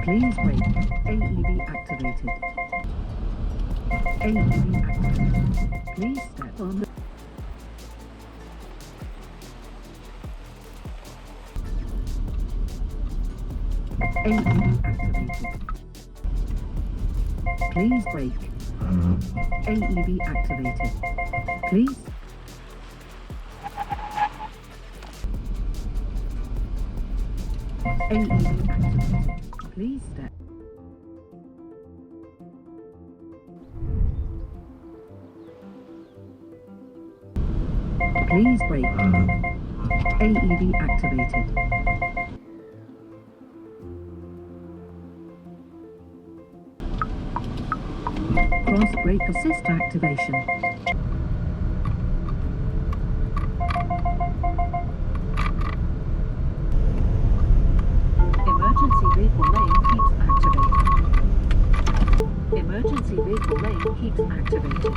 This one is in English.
Please brake. AEB activated. AEB activated. Please step on the AEB activated. Please brake. AEB activated. Please. AEB activated. Please step. Please brake. AEB activated. Cross brake assist activation. Emergency vehicle lane keeps activated. Emergency vehicle lane keeps activated.